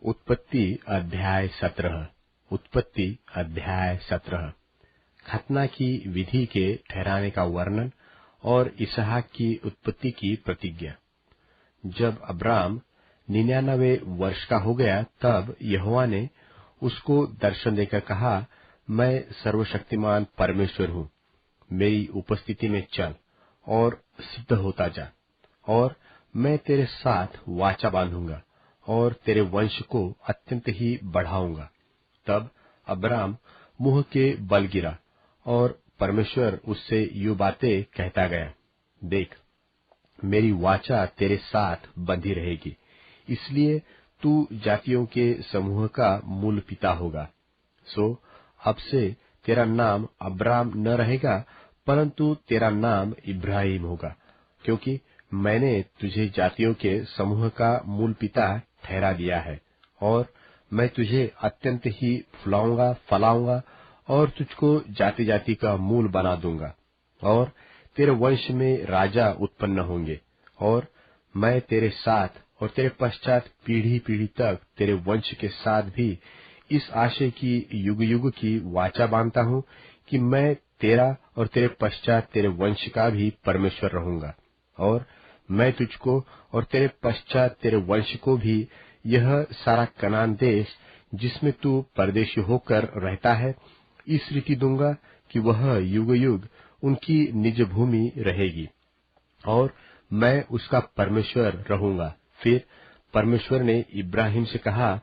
उत्पत्ति अध्याय 17। उत्पत्ति अध्याय 17। खतना की विधि के ठहराने का वर्णन और इसहाक की उत्पत्ति की प्रतिज्ञा। जब अब्राम 99 वर्ष का हो गया, तब यहोवा ने उसको दर्शन देकर कहा, मैं सर्वशक्तिमान परमेश्वर हूँ, मेरी उपस्थिति में चल और सिद्ध होता जा, और मैं तेरे साथ वाचा बांधूंगा और तेरे वंश को अत्यंत ही बढ़ाऊंगा। तब अब्राम मुंह के बल गिरा और परमेश्वर उससे यूं बातें कहता गया, देख, मेरी वाचा तेरे साथ बंधी रहेगी, इसलिए तू जातियों के समूह का मूल पिता होगा। सो अब से तेरा नाम अब्राम न रहेगा, परंतु तेरा नाम इब्राहिम होगा, क्योंकि मैंने तुझे जातियों के समूह का मूल पिता ठहरा दिया है, और मैं तुझे अत्यंत ही फुलाऊंगा, फलाऊंगा, और तुझको जाति जाति का मूल बना दूंगा, और तेरे वंश में राजा उत्पन्न होंगे, और मैं तेरे साथ और तेरे पश्चात पीढ़ी पीढ़ी तक तेरे वंश के साथ भी इस आशय की युग युग की वाचा बांधता हूँ कि मैं तेरा और तेरे पश्चात तेरे वंश का भी परमेश्वर रहूंगा, और मैं तुझको और तेरे पश्चात तेरे वंश को भी यह सारा कनान देश जिसमें तू परदेशी होकर रहता है, इस रीति दूंगा कि वह युग युग उनकी निज भूमि रहेगी, और मैं उसका परमेश्वर रहूंगा। फिर परमेश्वर ने इब्राहिम से कहा,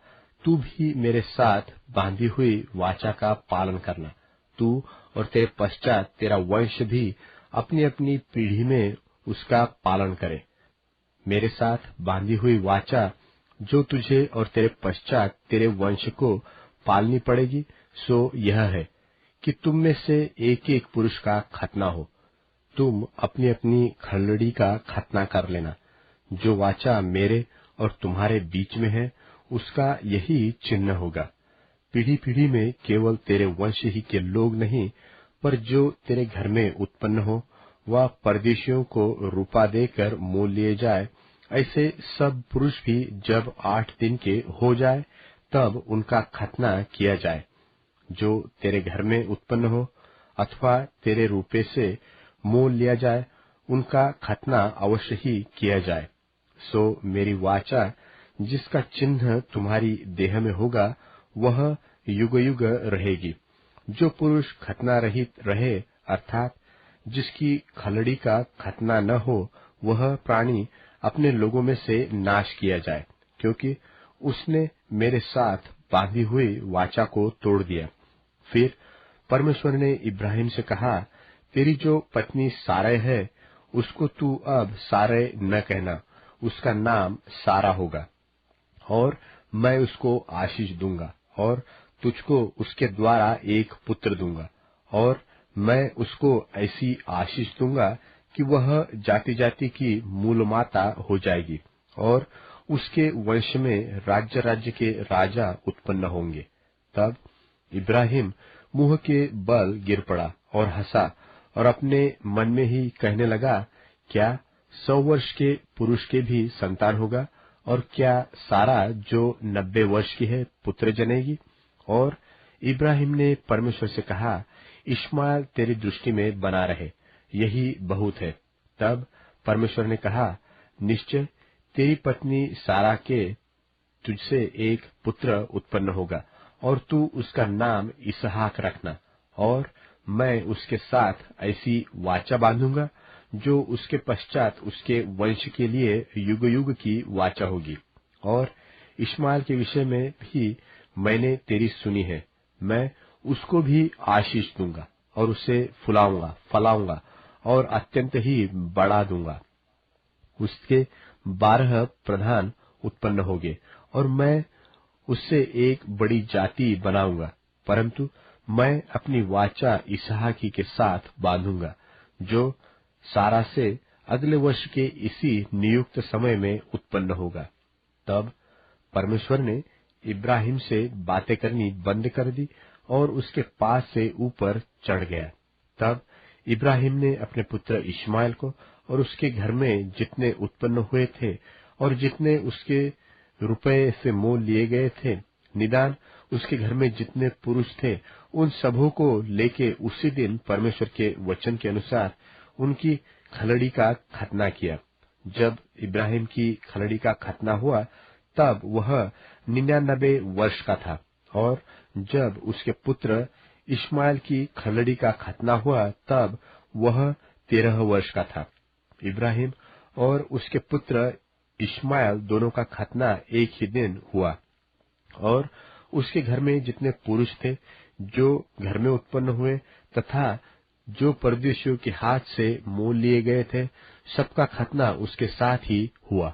तू भी मेरे साथ बांधी हुई वाचा का पालन करना, तू और तेरे पश्चात तेरा वंश भी अपनी अपनी पीढ़ी में उसका पालन करे। मेरे साथ बांधी हुई वाचा जो तुझे और तेरे पश्चात तेरे वंश को पालनी पड़ेगी, सो यह है कि तुम में से एक एक पुरुष का खतना हो। तुम अपनी अपनी खलड़ी का खतना कर लेना। जो वाचा मेरे और तुम्हारे बीच में है, उसका यही चिन्ह होगा। पीढ़ी पीढ़ी में केवल तेरे वंश ही के लोग नहीं, पर जो तेरे घर में उत्पन्न हो, वह परदेशियों को रूपा देकर मोल लिए जाए। ऐसे सब पुरुष भी जब 8 दिन के हो जाए, तब उनका खतना किया जाए। जो तेरे घर में उत्पन्न हो अथवा तेरे रूपे से मोल लिया जाए, उनका खतना अवश्य ही किया जाए। सो मेरी वाचा जिसका चिन्ह तुम्हारी देह में होगा, वह युग युग रहेगी। जो पुरुष खतना रहित रहे, अर्थात जिसकी खलड़ी का खतना न हो, वह प्राणी अपने लोगों में से नाश किया जाए, क्योंकि उसने मेरे साथ बांधी हुई वाचा को तोड़ दिया। फिर परमेश्वर ने इब्राहिम से कहा, तेरी जो पत्नी सारै है, उसको तू अब सारै न कहना, उसका नाम सारा होगा, और मैं उसको आशीष दूंगा, और तुझको उसके द्वारा एक पुत्र दूंगा, और मैं उसको ऐसी आशीष दूंगा कि वह जाति जाति की मूल माता हो जाएगी, और उसके वंश में राज्य राज्य के राजा उत्पन्न होंगे। तब इब्राहिम मुंह के बल गिर पड़ा और हंसा, और अपने मन में ही कहने लगा, क्या 100 वर्ष के पुरुष के भी संतान होगा, और क्या सारा जो 90 वर्ष की है पुत्र जनेगी? और इब्राहिम ने परमेश्वर से कहा, इश्माएल तेरी दृष्टि में बना रहे, यही बहुत है। तब परमेश्वर ने कहा, निश्चय तेरी पत्नी सारा के तुझसे एक पुत्र उत्पन्न होगा, और तू उसका नाम इसहाक रखना, और मैं उसके साथ ऐसी वाचा बांधूंगा जो उसके पश्चात उसके वंश के लिए युग युग की वाचा होगी। और इश्माएल के विषय में भी मैंने तेरी सुनी है, मैं उसको भी आशीष दूंगा, और उसे फुलाऊंगा, फलाऊंगा, और अत्यंत ही बढ़ा दूंगा। उसके 12 प्रधान उत्पन्न होंगे, और मैं उससे एक बड़ी जाति बनाऊंगा, परंतु मैं अपनी वाचा इसहाक ही के साथ बांधूंगा, जो सारा से अगले वर्ष के इसी नियुक्त समय में उत्पन्न होगा। तब परमेश्वर ने इब्राहिम से बातें करनी बंद कर दी, और उसके पास से ऊपर चढ़ गया। तब इब्राहिम ने अपने पुत्र इश्माएल को और उसके घर में जितने उत्पन्न हुए थे और जितने उसके रुपए से मोल लिए गए थे, निदान उसके घर में जितने पुरुष थे उन सबों को लेके उसी दिन परमेश्वर के वचन के अनुसार उनकी खलड़ी का खतना किया। जब इब्राहिम की खलड़ी का खतना हुआ तब वह 99 वर्ष का था, और जब उसके पुत्र इश्माएल की खलड़ी का खतना हुआ तब वह 13 वर्ष का था। इब्राहिम और उसके पुत्र इश्माएल दोनों का खतना एक ही दिन हुआ, और उसके घर में जितने पुरुष थे जो घर में उत्पन्न हुए तथा जो परदेशियों के हाथ से मोल लिए गए थे, सबका खतना उसके साथ ही हुआ।